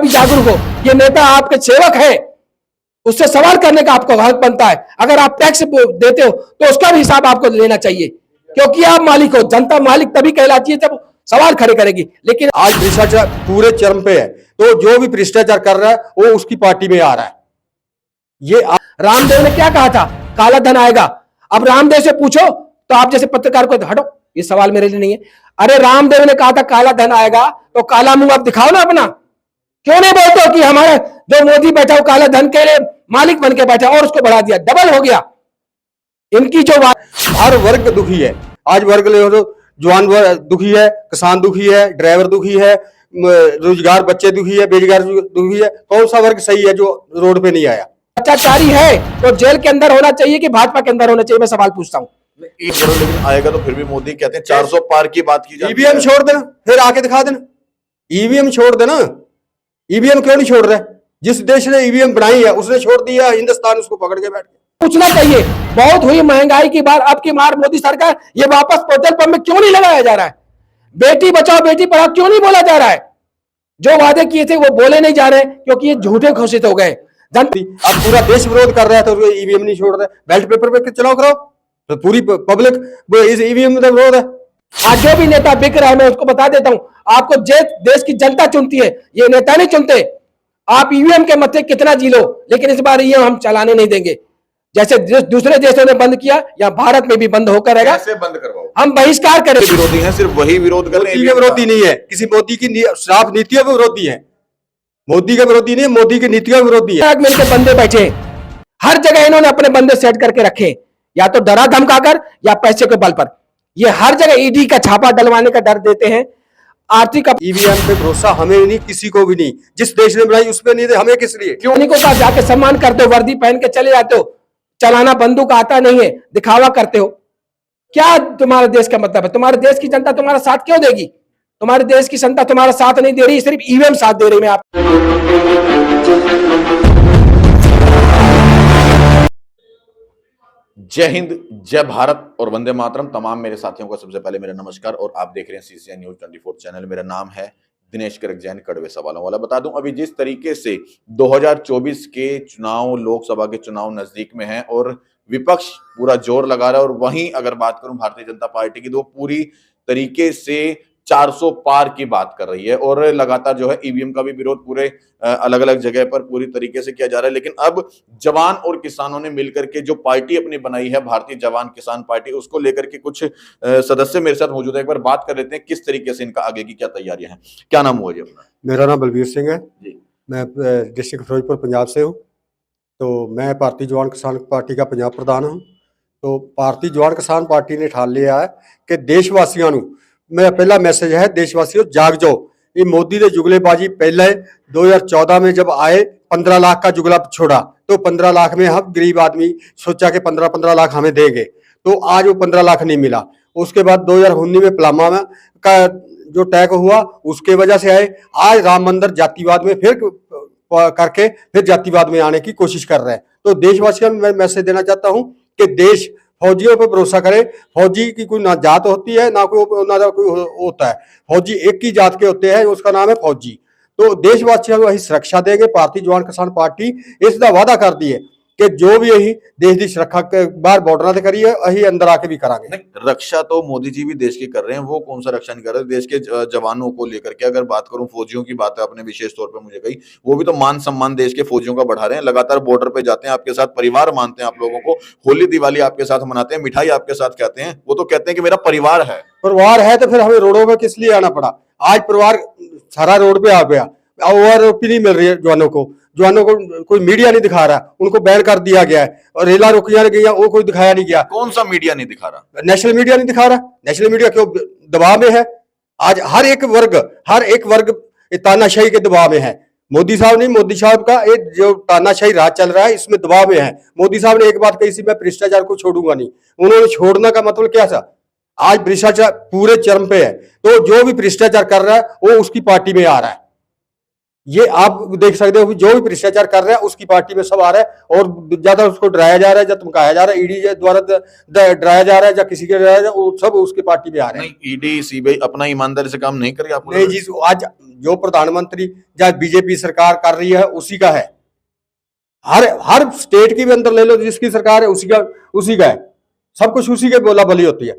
जागरूक हो। ये नेता आपके सेवक है, उससे सवाल करने का आपको हक बनता है। अगर आप टैक्स देते हो तो उसका भी हिसाब आपको लेना चाहिए, क्योंकि आप मालिक हो। जनता मालिक तभी कहलाती है जब सवाल खड़े करेगी। लेकिन आज भ्रष्टाचार पूरे चरम पे है, तो जो भी भ्रष्टाचार कर रहा है वो उसकी पार्टी में आ रहा है। ये रामदेव ने क्या कहा था, काला धन आएगा। अब रामदेव से पूछो तो आप जैसे पत्रकार को हटो, ये सवाल मेरे लिए नहीं है। अरे रामदेव ने कहा था काला धन आएगा, तो काला मुंह आप दिखाओ ना अपना। क्यों नहीं बोलते हो कि हमारे जो मोदी बैठा हो काला धन के मालिक बन के बैठा और उसको बढ़ा दिया, डबल हो गया इनकी जो बात। हर वर्ग दुखी है। आज वर्ग ले तो जवान दुखी है, किसान दुखी है, ड्राइवर दुखी है, रोजगार बच्चे दुखी है, बेरोजगार दुखी है। कौन सा वर्ग सही है जो रोड पे नहीं आया? भ्रष्टाचारी है तो जेल के अंदर होना चाहिए कि भाजपा के अंदर होना चाहिए? मैं सवाल पूछता हूँ। एक करोड़ लेकिन आएगा तो फिर भी मोदी कहते हैं 400 पार की बात की जाती है। ईवीएम छोड़ देना, फिर आके दिखा देना। ईवीएम छोड़ देना। ईवीएम क्यों नहीं छोड़ रहे? जिस देश ने ईवीएम बनाई है उसने छोड़ दिया, हिंदुस्तान उसको पकड़ के बैठ गया। पूछना चाहिए, बहुत हुई महंगाई की बार, अब की मार मोदी सरकार, ये वापस पेट्रोल पंप में क्यों नहीं लगाया जा रहा है? बेटी बचाओ बेटी पढ़ाओ क्यों नहीं बोला जा रहा है? जो वादे किए थे वो बोले नहीं जा रहे, क्योंकि ये झूठे घोषित हो गए। अब पूरा देश विरोध कर रहा है तो ईवीएम नहीं छोड़ रहे। बैलेट पेपर पे चुनाव कराओ तो पूरी पब्लिक इस ईवीएम में विरोध है। आज जो भी नेता बिक रहा है, मैं उसको बता देता हूं, आपको देश की जनता चुनती है, ये नेता नहीं चुनते। आप ईवीएम के मत कितना जी लो, लेकिन इस बार ईवीएम हम चलाने नहीं देंगे। जैसे दूसरे देशों ने बंद किया, या भारत में भी बंद होकर रहेगा। कैसे बंद करवाओ? हम बहिष्कार करें। विरोधी हैं, सिर्फ वही विरोध कर रहे हैं। विरोधी नहीं है, किसी मोदी की श्राप नीतियों के विरोधी है। मोदी का विरोधी नहीं है, मोदी की नीतियों के विरोधी है। मिलकर बंदे बैठे, हर जगह इन्होंने अपने बंदे सेट करके रखे, या तो डरा धमकाकर या पैसे के बल पर। ये हर जगह ईडी का छापा डलवाने का डर देते हैं। आर्थिक ईवीएम पे भरोसा हमें नहीं, किसी को भी नहीं। जिस देश ने बनाई उस पे नहीं, हमें किस लिए? क्यों नहीं को साथ जाके सम्मान करते हो, वर्दी पहन के चले जाते हो, चलाना बंदूक आता नहीं है, दिखावा करते हो। क्या तुम्हारे देश का मतलब है? तुम्हारे देश की जनता तुम्हारा साथ क्यों देगी? तुम्हारे देश की जनता तुम्हारा साथ नहीं दे रही, सिर्फ ईवीएम साथ दे रही है। आप जय हिंद, जय भारत और वंदे मातरम। तमाम मेरे साथियों का सबसे पहले मेरा नमस्कार और आप देख रहे हैं सीसीएन न्यूज 24 चैनल। मेरा नाम है दिनेश करक जैन, कड़वे सवालों वाला। बता दूं, अभी जिस तरीके से 2024 के चुनाव, लोकसभा के चुनाव नजदीक में हैं और विपक्ष पूरा जोर लगा रहा है, और वहीं अगर बात करूं भारतीय जनता पार्टी की, तो पूरी तरीके से 400 पार की बात कर रही है और लगातार जो है ईवीएम का भी विरोध पूरे अलग अलग जगह पर पूरी तरीके से किया जा रहा है। लेकिन अब जवान और किसानों ने मिलकर के जो पार्टी अपनी बनाई है, भारतीय जवान किसान पार्टी, उसको लेकर के कुछ सदस्य मेरे साथ मौजूद है। एक बार बात कर लेते हैं किस तरीके से इनका आगे की क्या तैयारियां हैं। क्या नाम हुआ जी अपना? मेरा नाम बलबीर सिंह है जी। मैं डिस्ट्रिक्ट फिरोजपुर पंजाब से हूँ। तो मैं भारतीय जवान किसान पार्टी का पंजाब प्रधान हूँ। तो भारतीय जवान किसान पार्टी ने ठान लिया है कि देशवासियों को मेरा पहला मैसेज है, देशवासियों जाग जाओ। ये मोदी ने जुगलेबाजी पहले 2014 में जब आए 15 लाख का जुगला छोड़ा, तो 15 लाख में हम गरीब आदमी सोचा कि 15 लाख हमें देंगे, तो आज वो 15 लाख नहीं मिला। उसके बाद 2019 में पलामा में का जो टैग हुआ उसके वजह से आए। आज राम मंदिर जातिवाद में फिर करके फिर जातिवाद में आने की कोशिश कर रहे हैं। तो देशवासियों में मैं मैसेज देना चाहता हूँ कि देश फौजियों पर भरोसा करे। फौजी की कोई ना जात होती है ना कोई होता है। फौजी एक ही जात के होते हैं, उसका नाम है फौजी। तो देशवासियों को यही सुरक्षा देंगे। भारतीय जवान किसान पार्टी इसका वादा कर दी है कि जो भी यही देश की सुरक्षा के बाहर बॉर्डर से करी है, यही अंदर आके भी करांगे। रक्षा तो मोदी जी भी देश की कर रहे हैं, वो कौन सा रक्षा नहीं कर रहे देश के जवानों को लेकर के? अगर बात करूं फौजियों की, बात आपने विशेष तौर पे मुझे कही, वो भी तो मान सम्मान देश के फौजियों का बढ़ा रहे हैं। लगातार बॉर्डर पे जाते हैं, आपके साथ परिवार मानते हैं आप लोगों को, होली दिवाली आपके साथ मनाते हैं, मिठाई आपके साथ खाते हैं। वो तो कहते हैं कि मेरा परिवार है। परिवार है तो फिर हमें रोडों में किस लिए आना पड़ा? आज परिवार सारा रोड पे आ गया। ओवरओपी नहीं मिल रही है जवानों को कोई मीडिया नहीं दिखा रहा, उनको बैन कर दिया गया है। और रेला रोकियां गई, वो कोई दिखाया नहीं गया। कौन सा मीडिया नहीं दिखा रहा? नेशनल मीडिया नहीं दिखा रहा। नेशनल मीडिया क्यों दबाव में है? आज हर एक वर्ग तानाशाही के दबाव में है। मोदी साहब नहीं, मोदी साहब का एक जो तानाशाही राज चल रहा है इसमें दबाव में है। मोदी साहब ने एक बात कही थी, मैं भ्रष्टाचार को छोड़ूंगा नहीं। उन्होंने छोड़ने का मतलब क्या था? आज भ्रष्टाचार पूरे चरम पे है, तो जो भी भ्रष्टाचार कर रहा है वो उसकी पार्टी में आ रहा है। ये आप देख सकते हो कि जो भी भ्रष्टाचार कर रहा है उसकी पार्टी में सब आ रहा है, और ज्यादा उसको डराया जा रहा है या धमकाया जा रहा है, ईडी द्वारा डराया जा रहा है या किसी के डराया जा रहा है, वो सब उसकी पार्टी में आ रहे हैं। नहीं, ईडी सीबीआई अपना ईमानदारी से काम नहीं करेगी आपको? नहीं जी, आज जो प्रधानमंत्री या बीजेपी सरकार कर रही है उसी का है। हर स्टेट की भी अंदर ले लो, जिसकी सरकार है उसी का है, सब कुछ उसी के बोला बली होती है।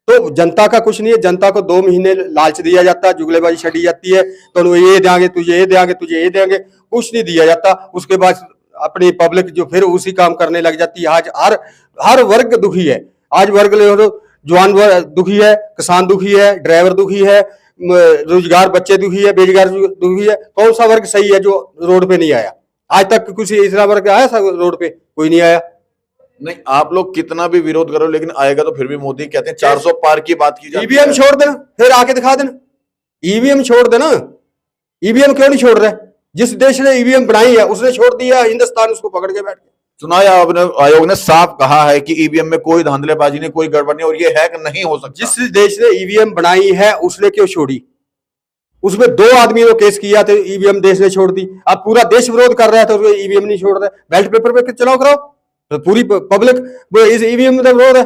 तो जनता का कुछ नहीं है, जनता को 2 महीने लालच दिया जाता है, जुगलेबाजी छड़ी जाती है, तो ये देंगे तुझे, ये देंगे तुझे, ये देंगे, कुछ नहीं दिया जाता। उसके बाद अपनी पब्लिक जो फिर उसी काम करने लग जाती है। आज हर वर्ग दुखी है। आज वर्ग ले लो, जवान वर्ग दुखी है, किसान दुखी है, ड्राइवर दुखी है, रोजगार बच्चे दुखी है, बेरोजगार दुखी है। कौन सा वर्ग सही है जो रोड पे नहीं आया? आज तक कुछ इतना वर्ग आया रोड पे? कोई नहीं आया। नहीं, आप लोग कितना भी विरोध करो लेकिन आएगा तो फिर भी मोदी कहते हैं 400 पार की बात की जाती है। ईवीएम छोड़ देना, फिर आके दिखा देना। ईवीएम छोड़ देना, ईवीएम क्यों नहीं छोड़ रहे? जिस देश ने ईवीएम बनाई है उसने छोड़ दिया, हिंदुस्तान उसको पकड़ के बैठ गया। चुनाव आयोग ने साफ कहा है कि ईवीएम में कोई धांधलेबाजी नहीं, कोई गड़बड़ नहीं, और ये हैक नहीं हो सकता। जिस देश ने ईवीएम बनाई है उसने क्यों छोड़ी? उसमें 2 आदमियों ने केस किया तो ईवीएम देश ने छोड़ दी। अब पूरा देश विरोध कर रहा है तो ईवीएम नहीं छोड़ रहे। बैलेट पेपर पे चुनाव कराओ तो पूरी पब्लिक इस ईवीएम में विरोध है।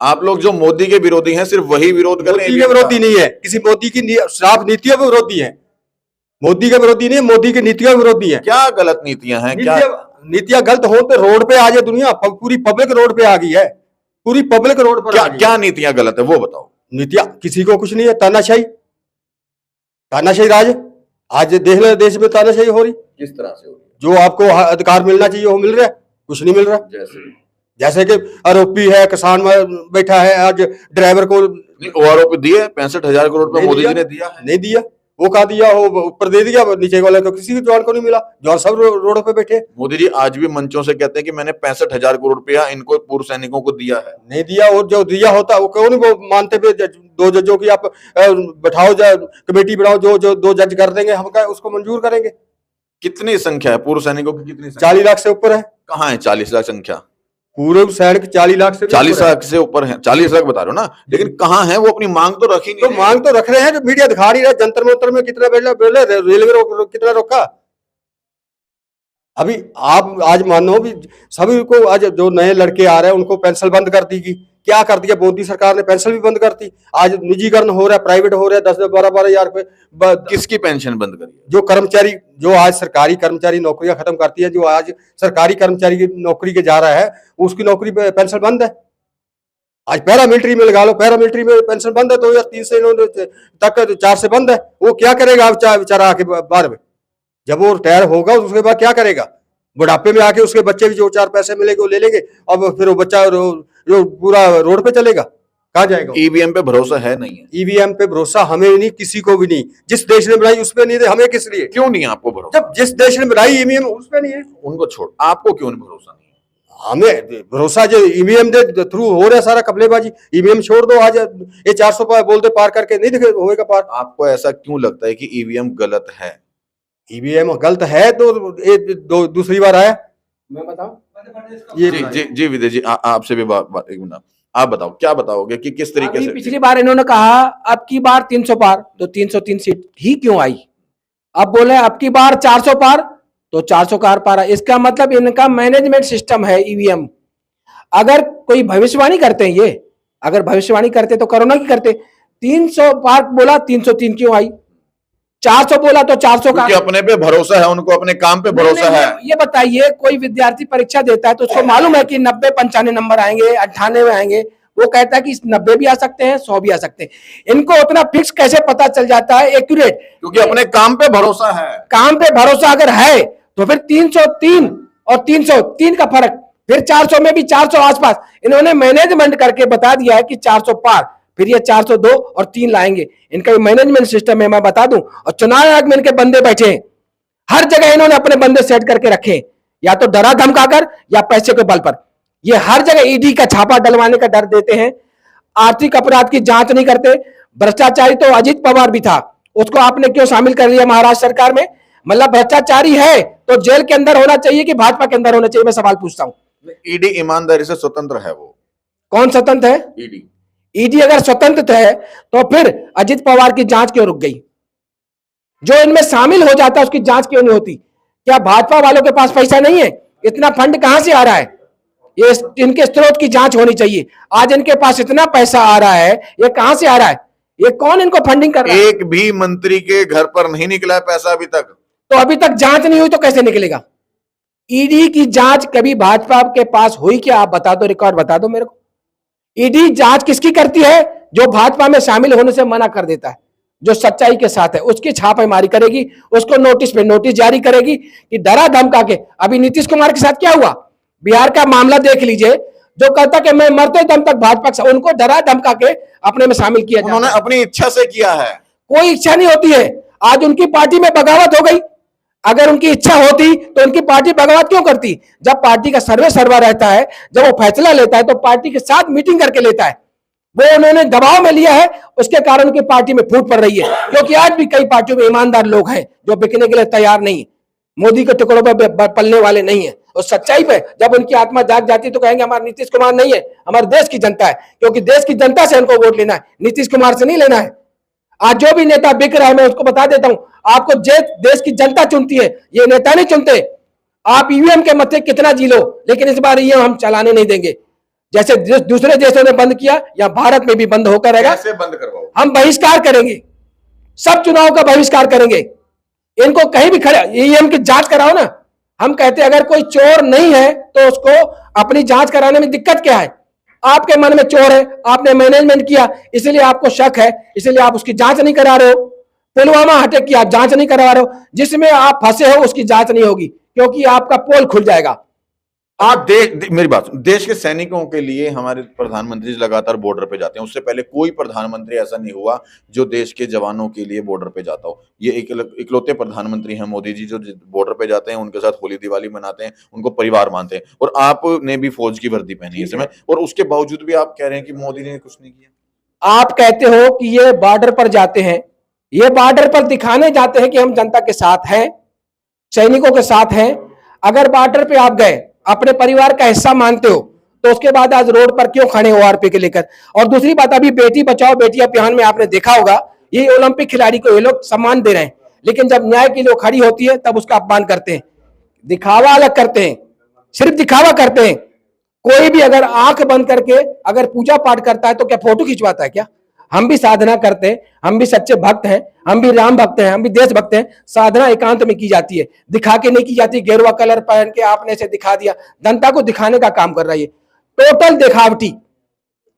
आप लोग जो मोदी के विरोधी हैं सिर्फ वही विरोध कर रहे हैं। मोदी के विरोधी नहीं है, किसी मोदी की साफ नीतियों के विरोधी है। मोदी के विरोधी नहीं है, मोदी की नीतियों के विरोधी है। क्या गलत नीतियां हैं? क्या नीतियां गलत हो तो रोड पे आ जाए दुनिया, पूरी पब्लिक रोड पे आ गई है, पूरी पब्लिक रोड पर। क्या नीतियां गलत है वो बताओ। नीतियां किसी को कुछ नहीं है। तानाशाही, तानाशाही राज आज देख ले, देश में तानाशाही हो रही। किस तरह से हो रही? जो आपको अधिकार मिलना चाहिए वो मिल रहा है, कुछ नहीं मिल रहा। जैसे कि आरोपी है, किसान बैठा है, आज ड्राइवर को आरोपी दिए 65,000 करोड़ रुपए मोदी जी ने दिया है। नहीं दिया, वो कहा दिया, वो ऊपर दे दिया, नीचे वाले को किसी जवान को नहीं मिला। जवान सब रोड पे बैठे। मोदी जी आज भी मंचों से कहते हैं कि मैंने 65,000 करोड़ रुपया इनको पूर्व सैनिकों को दिया है। नहीं दिया, और जो दिया होता वो क्यों नहीं वो मानते? 2 जजों की आप बैठाओ, कमेटी बनाओ, जो 2 जज कर देंगे, हम उसको मंजूर करेंगे। कितनी संख्या है पूर्व सैनिकों की? कितनी? 40 लाख से ऊपर है। कहाँ है 40 लाख संख्या? पूर्व सैनिक 40 लाख से 40 लाख से ऊपर है। 40 लाख बता रहे हो ना, लेकिन कहाँ है वो? अपनी मांग तो रखी नहीं। तो मांग तो रख रहे हैं, जो मीडिया दिखा नहीं रहा। जंतर मंतर में कितना बोले, रेलवे कितना रोका। अभी आप आज मानो भी सभी को, आज जो नए लड़के आ रहे हैं उनको पेंशन बंद कर दी। क्या कर दिया मोदी सरकार ने? पेंशन भी बंद कर दी। आज निजीकरण हो रहा है, प्राइवेट हो रहा है। 10-12 हजार रुपए। किसकी पेंशन बंद करी? जो कर्मचारी, जो आज सरकारी कर्मचारी नौकरियां खत्म करती है, जो आज सरकारी कर्मचारी की नौकरी के जा रहा है, उसकी नौकरी पेंशन बंद है। आज पैरामिलिट्री में लगा लो, पैरामिलिट्री में पेंशन बंद है। 2003 से तक 4 से बंद है। वो क्या करेगा बेचारा आके बाद में? जब वो रिटायर होगा उसके बाद क्या करेगा? बुढ़ापे में आके उसके बच्चे भी जो 4 पैसे मिलेंगे वो ले लेंगे, अब फिर वो बच्चा पूरा रोड पे चलेगा, कहाँ जाएगा? ईवीएम पे भरोसा है नहीं है? ईवीएम पे भरोसा हमें नहीं, किसी को भी नहीं। जिस देश ने बनाई उस पे नहीं, हमें किस लिए? क्यों नहीं आपको भरोसा? जब जिस देश ने बनाई ईवीएम उस पे नहीं है, उनको छोड़, आपको क्यों नहीं भरोसा? नहीं हमें भरोसा जो ईवीएम दे थ्रू हो रहा है सारा कपलेबाजी। ईवीएम छोड़ दो, आज ये 400 बोलते पार करके नहीं दिखे होएगा पार। आपको ऐसा क्यों लगता है कि ईवीएम गलत है? ईवीएम गलत है तो दूसरी बार आया। मैं बताऊं? जी विजय जी, आपसे भी एक मिनट, आप बताओ, क्या बताओगे कि किस तरीके से? पिछली बार इन्होंने कहा अब की बार 300 पार, तो 303 सीट ही क्यों आई? अब बोले अब की बार 400 पार, तो 400 पार। इसका मतलब इनका मैनेजमेंट सिस्टम है ईवीएम। अगर कोई भविष्यवाणी करते हैं, ये अगर भविष्यवाणी करते तो कोरोना की करते। 300 पार बोला, 303 क्यों आई? 400 बोला तो 400 का। अपने पे भरोसा है उनको, अपने काम पे भरोसा है। ये बताइए, कोई विद्यार्थी परीक्षा देता है तो उसको मालूम है कि 90-95 नंबर आएंगे, 98 आएंगे। वो कहता है कि 90 भी आ सकते हैं, 100 भी आ सकते हैं। इनको उतना फिक्स कैसे पता चल जाता है, एक्यूरेट? क्योंकि अपने काम पे भरोसा है। काम पे भरोसा अगर है तो फिर 303 और 303 का फर्क, फिर 400 में भी 400 आसपास। इन्होंने मैनेजमेंट करके बता दिया है कि 400 पार, फिर ये 402 और 3 लाएंगे। इनका मैनेजमेंट सिस्टम है, मैं बता दूं। और चुनाव आयोग में इनके बंदे बैठे हैं, हर जगह इन्होंने अपने बंदे सेट करके रखे, या तो डरा धमकाकर या पैसे के बल पर। ये हर जगह ईडी का छापा डलवाने का डर देते हैं। आर्थिक अपराध की जांच नहीं करते। भ्रष्टाचारी तो अजीत पवार भी था, उसको आपने क्यों शामिल कर लिया महाराष्ट्र सरकार में? मतलब भ्रष्टाचारी है तो जेल के अंदर होना चाहिए कि भाजपा के अंदर होना चाहिए? मैं सवाल पूछता हूं। ईडी ईमानदारी से स्वतंत्र है। वो कौन स्वतंत्र है? ईडी। ईडी अगर स्वतंत्र है तो फिर अजित पवार की जांच क्यों रुक गई? जो इनमें शामिल हो जाता है उसकी जांच क्यों नहीं होती? क्या भाजपा वालों के पास पैसा नहीं है? इतना फंड कहां से आ रहा है? ये इनके स्रोत की जांच होनी चाहिए। आज इनके पास इतना पैसा आ रहा है, ये कहां से आ रहा है? ये कौन इनको फंडिंग कर रहा है? एक भी मंत्री के घर पर नहीं निकला है पैसा अभी तक। तो अभी तक जांच नहीं हुई तो कैसे निकलेगा? ईडी की जांच कभी भाजपा के पास हुई क्या? आप बता दो, रिकॉर्ड बता दो मेरे को। ईडी जांच किसकी करती है? जो भाजपा में शामिल होने से मना कर देता है, जो सच्चाई के साथ है उसकी छापेमारी करेगी, उसको नोटिस पे नोटिस जारी करेगी कि डरा धमका के। अभी नीतीश कुमार के साथ क्या हुआ? बिहार का मामला देख लीजिए, जो कहता कि मैं मरते दम तक भाजपा, उनको डरा धमका के अपने में शामिल किया। उन्होंने अपनी इच्छा से किया है। कोई इच्छा नहीं होती है। आज उनकी पार्टी में बगावत हो गई। अगर उनकी इच्छा होती तो उनकी पार्टी बगावत क्यों करती? जब पार्टी का सर्वे सर्वा रहता है, जब वो फैसला लेता है तो पार्टी के साथ मीटिंग करके लेता है। वो उन्होंने दबाव में लिया है, उसके कारण उनकी पार्टी में फूट पड़ रही है। क्योंकि आज भी कई पार्टियों में ईमानदार लोग हैं जो बिकने के लिए तैयार नहीं है, मोदी के टुकड़ों पर पलने वाले नहीं है। और सच्चाई पे जब उनकी आत्मा जाग जाती तो कहेंगे हमारा नीतीश कुमार नहीं है, हमारे देश की जनता है। क्योंकि देश की जनता से उनको वोट लेना है, नीतीश कुमार से नहीं लेना है। आज जो भी नेता बिक रहा है, मैं उसको बता देता हूं, आपको देश की जनता चुनती है, ये नेता नहीं चुनते। आप ईवीएम के मथे कितना जी लो, लेकिन इस बार ईवीएम हम चलाने नहीं देंगे। जैसे दूसरे देशों ने बंद किया, या भारत में भी बंद होकर रहेगा। कैसे बंद करवाओ? हम बहिष्कार करेंगे, सब चुनाव का बहिष्कार करेंगे। इनको कहीं भी खड़े ईवीएम की जांच कराओ ना। हम कहते हैं अगर कोई चोर नहीं है तो उसको अपनी जांच कराने में दिक्कत क्या है? आपके मन में चोर है, आपने मैनेजमेंट किया, इसलिए आपको शक है, इसलिए आप उसकी जांच नहीं करा रहे हो। पुलवामा अटैक की आप जांच नहीं करवा रहे हो, जिसमें आप फंसे हो उसकी जांच नहीं होगी, क्योंकि आपका पोल खुल जाएगा। आप मेरी बात सुन, देश के सैनिकों के लिए हमारे प्रधानमंत्री लगातार बॉर्डर पे जाते हैं। उससे पहले कोई प्रधानमंत्री ऐसा नहीं हुआ जो देश के जवानों के लिए बॉर्डर पे जाता हो। ये इकलौते प्रधानमंत्री हैं मोदी जी, जो बॉर्डर पे जाते हैं, उनके साथ होली दिवाली मनाते हैं, उनको परिवार मानते हैं। और आपने भी फौज की वर्दी पहनी है इस समय, और उसके बावजूद भी आप कह रहे हैं कि मोदी ने कुछ नहीं किया। आप कहते हो कि ये बॉर्डर पर जाते हैं, ये बॉर्डर पर दिखाने जाते हैं कि हम जनता के साथ हैं, सैनिकों के साथ हैं। अगर बॉर्डर पे आप गए, अपने परिवार का हिस्सा मानते हो, तो उसके बाद आज रोड पर क्यों खड़े हो आरपी के लेकर? और दूसरी बात, अभी बेटी बचाओ बेटी अभियान में आपने देखा होगा, ये ओलंपिक खिलाड़ी को ये लोग सम्मान दे रहे हैं, लेकिन जब न्याय के लिए खड़ी होती है तब उसका अपमान करते हैं, दिखावा अलग करते हैं, सिर्फ दिखावा करते हैं। कोई भी अगर आंख बंद करके अगर पूजा पाठ करता है तो क्या फोटो खिंचवाता है क्या? हम भी साधना करते हैं, हम भी सच्चे भक्त हैं, हम भी राम भक्त हैं, हम भी देश भक्त हैं। साधना एकांत में की जाती है, दिखा के नहीं की जाती। गेरुआ कलर पहन के आपने से दिखा दिया, जनता को दिखाने का काम कर रहा है। टोटल दिखावटी,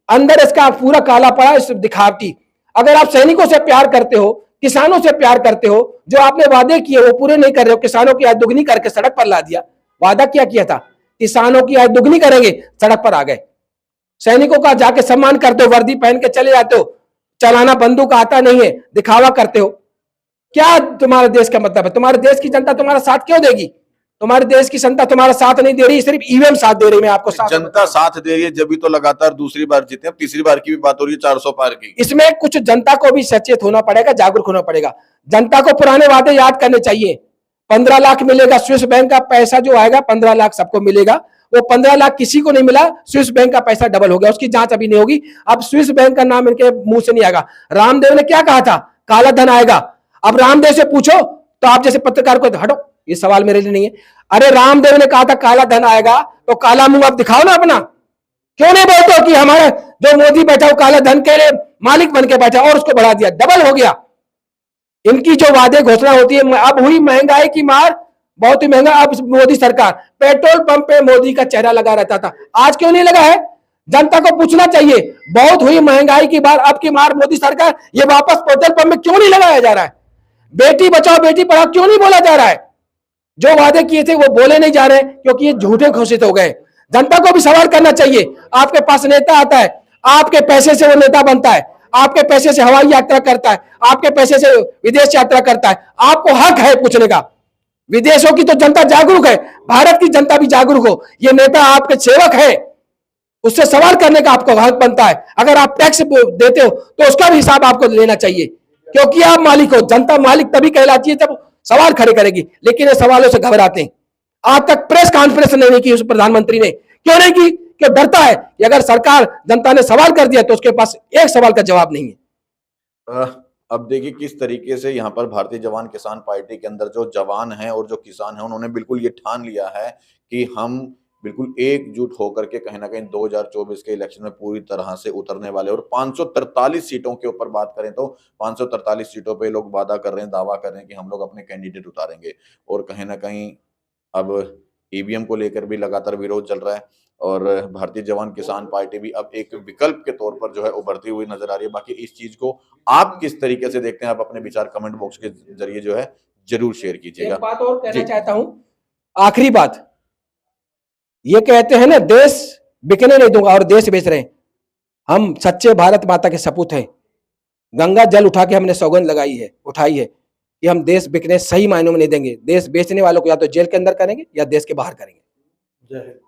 अंदर इसका पूरा काला पड़ा है, दिखावटी। अगर आप सैनिकों से प्यार करते हो, किसानों से प्यार करते हो, जो आपने वादे किए वो पूरे नहीं कर रहे हो, किसानों की आय दुगनी करके सड़क पर ला दिया। वादा क्या किया था? किसानों की आय दुगनी करेंगे, सड़क पर आ गए। सैनिकों का जाके सम्मान करते हो, वर्दी पहन के चले जाते हो, चलाना बंदूक आता नहीं है, दिखावा करते हो। क्या तुम्हारे देश का मतलब है? तुम्हारे देश की जनता तुम्हारा साथ क्यों देगी? तुम्हारे देश की जनता तुम्हारा साथ नहीं दे रही, सिर्फ ईवीएम साथ दे रही। मैं आपको साथ जनता साथ दे रही है, जब भी तो लगातार दूसरी बार जीते। अब तीसरी बार की भी बात हो रही है 400 पार की। इसमें कुछ जनता को भी सचेत होना पड़ेगा, जागरूक होना पड़ेगा। जनता को पुराने वादे याद करने चाहिए। 15 लाख मिलेगा, स्विस बैंक का पैसा जो आएगा 15 लाख सबको मिलेगा। वो 15 लाख किसी को नहीं मिला, स्विस बैंक का पैसा डबल हो गया, उसकी जांच अभी नहीं होगी। अब स्विस बैंक का नाम इनके मुंह से नहीं आएगा। रामदेव ने क्या कहा था? काला धन आएगा। अब रामदेव से पूछो तो आप जैसे पत्रकार को हटो, ये सवाल मेरे लिए नहीं है। अरे रामदेव ने कहा था काला धन आएगा, तो काला मुंह आप दिखाओ ना अपना। क्यों नहीं बोलते कि हमारा जो मोदी बैठा वो काला धन के मालिक बन के बैठा, और उसको बढ़ा दिया, डबल हो गया। इनकी जो वादे घोषणा होती है, अब हुई महंगाई की मार, बहुत ही महंगा। अब मोदी सरकार, पेट्रोल पंप पे मोदी का चेहरा लगा रहता था, आज क्यों नहीं लगा है? जनता को पूछना चाहिए। बहुत हुई महंगाई की बार, अब की मार मोदी सरकार, ये वापस पेट्रोल पंप में क्यों नहीं लगाया जा रहा है? बेटी बचाओ बेटी पढ़ाओ क्यों नहीं बोला जा रहा है? जो वादे किए थे वो बोले नहीं जा रहे, क्योंकि ये झूठे घोषित हो गए। जनता को भी सवाल करना चाहिए। आपके पास नेता आता है, आपके पैसे से वो नेता बनता है, आपके पैसे से हवाई यात्रा करता है, आपके पैसे से विदेश यात्रा करता है। आपको हक है पूछने का। विदेशों की तो जनता जागरूक है, भारत की जनता भी जागरूक हो। ये नेता आपके सेवक है, उससे सवाल करने का आपको हक बनता है। अगर आप टैक्स देते हो तो उसका भी हिसाब आपको लेना चाहिए, क्योंकि आप मालिक हो। जनता मालिक तभी कहलाती है जब सवाल खड़े करेगी, लेकिन ये सवालों से घबराते हैं। आज तक प्रेस कॉन्फ्रेंस नहीं की उस प्रधानमंत्री ने, क्यों नहीं की? क्यों डरता है कि अगर सरकार जनता ने सवाल कर दिया तो उसके पास एक सवाल का जवाब नहीं है। अब देखिए किस तरीके से यहाँ पर भारतीय जवान किसान पार्टी के अंदर जो जवान हैं और जो किसान हैं, उन्होंने बिल्कुल ये ठान लिया है कि हम बिल्कुल एकजुट होकर के कहीं न कहीं 2024 के इलेक्शन में पूरी तरह से उतरने वाले हैं। और 543 सीटों के ऊपर बात करें तो 543 सीटों पे लोग वादा कर रहे हैं, दावा कर रहे हैं कि हम लोग अपने कैंडिडेट उतारेंगे। और कहीं न कहीं अब ईवीएम को लेकर भी लगातार विरोध चल रहा है और भारतीय जवान किसान पार्टी भी अब एक विकल्प के तौर पर जो है उभरती हुई नजर आ रही है। बाकी इस चीज को आप किस तरीके से देखते हैं? आप अपने विचार कमेंट बॉक्स के जरिए जो है जरूर शेयर कीजिएगा। एक बात और कहना जी। चाहता हूं, आखिरी बात, ये कहते हैं ना देश बिकने नहीं दूंगा और देश बेच रहे हैं। हम सच्चे भारत माता के सपूत हैं। गंगा जल उठा के हमने सौगंध उठाई है कि हम देश बिकने सही मायनों में नहीं देंगे। देश बेचने वालों को या तो जेल के अंदर करेंगे या देश के बाहर करेंगे। जय हिंद।